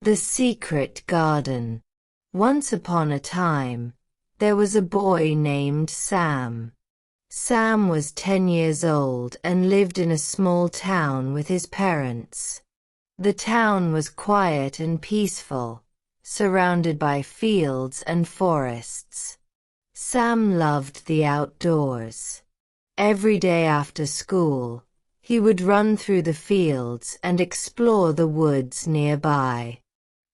The Secret Garden. Once upon a time, there was a boy named Sam. Sam was 10 years old and lived in a small town with his parents. The town was quiet and peaceful, surrounded by fields and forests. Sam loved the outdoors. Every day after school, he would run through the fields and explore the woods nearby.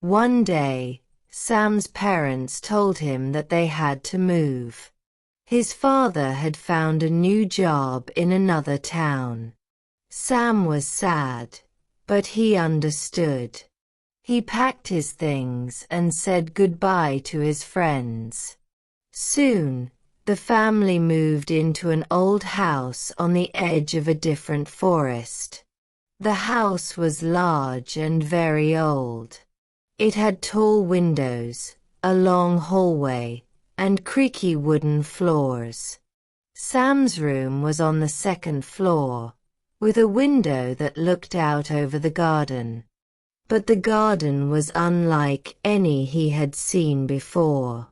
One day, Sam's parents told him that they had to move. His father had found a new job in another town. Sam was sad, but he understood. He packed his things and said goodbye to his friends. Soon, the family moved into an old house on the edge of a different forest. The house was large and very old. It had tall windows, a long hallway, and creaky wooden floors. Sam's room was on the second floor, with a window that looked out over the garden. But the garden was unlike any he had seen before.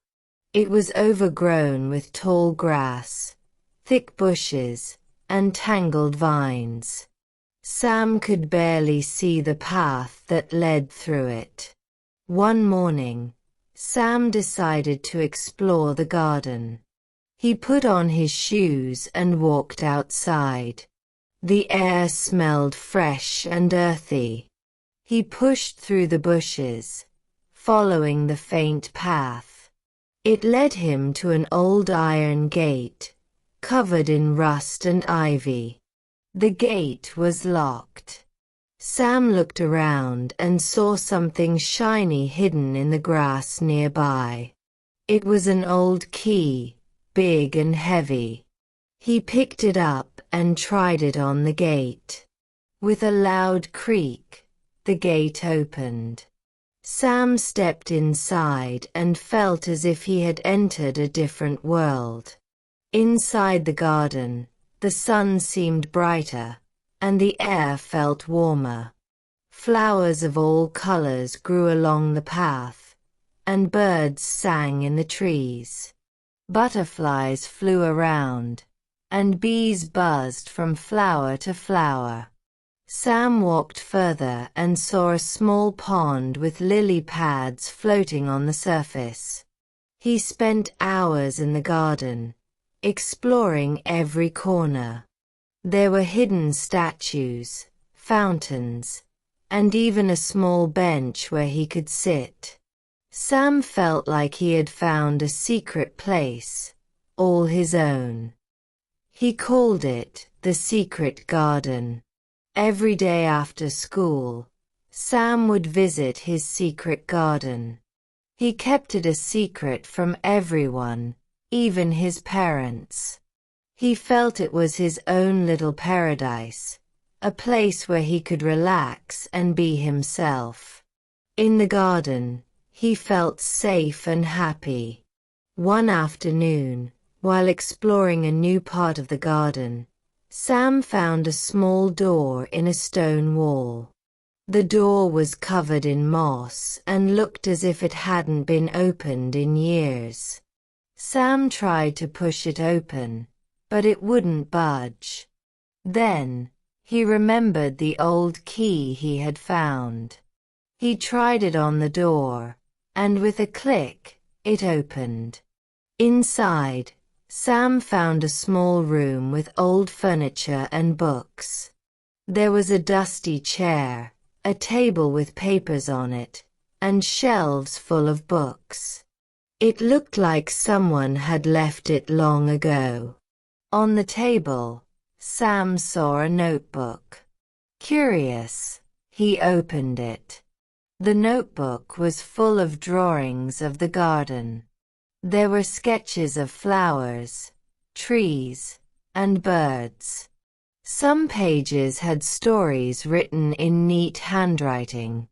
It was overgrown with tall grass, thick bushes, and tangled vines. Sam could barely see the path that led through it. One morning, Sam decided to explore the garden. He put on his shoes and walked outside. The air smelled fresh and earthy. He pushed through the bushes, following the faint path. It led him to an old iron gate, covered in rust and ivy. The gate was locked. Sam looked around and saw something shiny hidden in the grass nearby. It was an old key, big and heavy. He picked it up and tried it on the gate. With a loud creak, the gate opened. Sam stepped inside and felt as if he had entered a different world. Inside the garden, the sun seemed brighter, and the air felt warmer. Flowers of all colors grew along the path, and birds sang in the trees. Butterflies flew around, and bees buzzed from flower to flower. Sam walked further and saw a small pond with lily pads floating on the surface. He spent hours in the garden, exploring every corner. There were hidden statues, fountains, and even a small bench where he could sit. Sam felt like he had found a secret place, all his own. He called it the Secret Garden. Every day after school, Sam would visit his secret garden. He kept it a secret from everyone, even his parents. He felt it was his own little paradise, a place where he could relax and be himself. In the garden, he felt safe and happy. One afternoon, while exploring a new part of the garden, Sam found a small door in a stone wall. The door was covered in moss and looked as if it hadn't been opened in years. Sam tried to push it open, but it wouldn't budge. Then, he remembered the old key he had found. He tried it on the door, and with a click, it opened. Inside, Sam found a small room with old furniture and books. There was a dusty chair, a table with papers on it, and shelves full of books. It looked like someone had left it long ago. On the table, Sam saw a notebook. Curious, he opened it. The notebook was full of drawings of the garden. There were sketches of flowers, trees, and birds. Some pages had stories written in neat handwriting.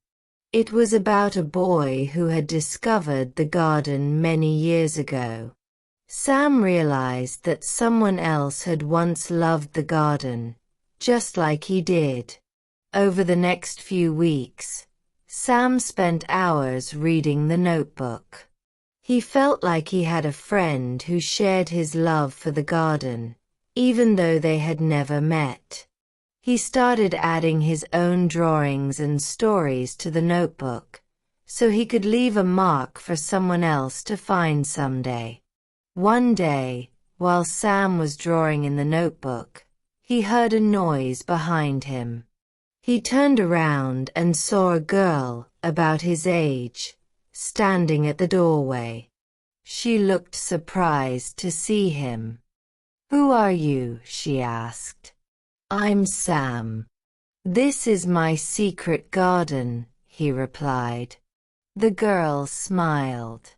It was about a boy who had discovered the garden many years ago. Sam realized that someone else had once loved the garden, just like he did. Over the next few weeks, Sam spent hours reading the notebook. He felt like he had a friend who shared his love for the garden, even though they had never met. He started adding his own drawings and stories to the notebook, so he could leave a mark for someone else to find someday. One day, while Sam was drawing in the notebook, he heard a noise behind him. He turned around and saw a girl, about his age, standing at the doorway. She looked surprised to see him. "Who are you?" she asked. "I'm Sam. This is my secret garden," he replied. The girl smiled.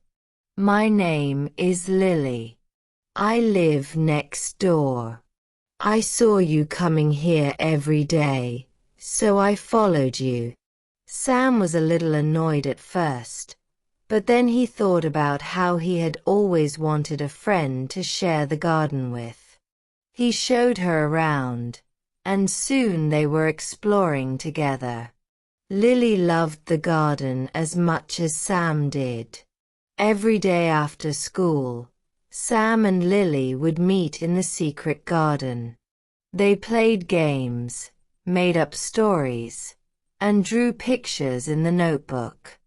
"My name is Lily. I live next door. I saw you coming here every day, so I followed you." Sam was a little annoyed at first, but then he thought about how he had always wanted a friend to share the garden with. He showed her around, and soon they were exploring together. Lily loved the garden as much as Sam did. Every day after school, Sam and Lily would meet in the secret garden. They played games, made up stories, and drew pictures in the notebook.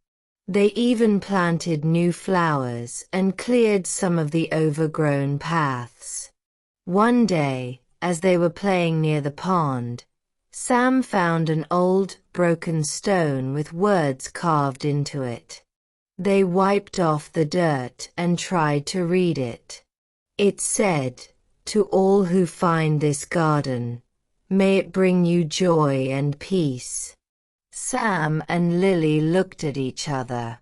They even planted new flowers and cleared some of the overgrown paths. One day, as they were playing near the pond, Sam found an old, broken stone with words carved into it. They wiped off the dirt and tried to read it. It said, "To all who find this garden, may it bring you joy and peace." Sam and Lily looked at each other.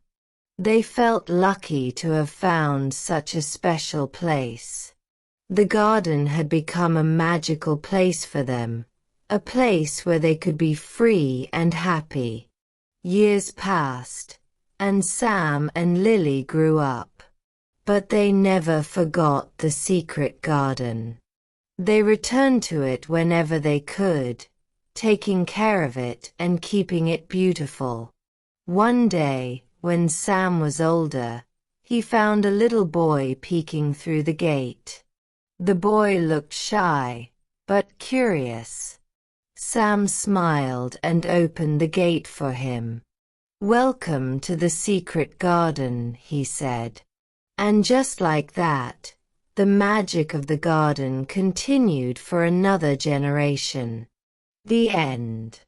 They felt lucky to have found such a special place. The garden had become a magical place for them, a place where they could be free and happy. Years passed, and Sam and Lily grew up. But they never forgot the secret garden. They returned to it whenever they could, taking care of it and keeping it beautiful. One day, when Sam was older, he found a little boy peeking through the gate. The boy looked shy, but curious. Sam smiled and opened the gate for him. "Welcome to the secret garden," he said. And just like that, the magic of the garden continued for another generation. The end.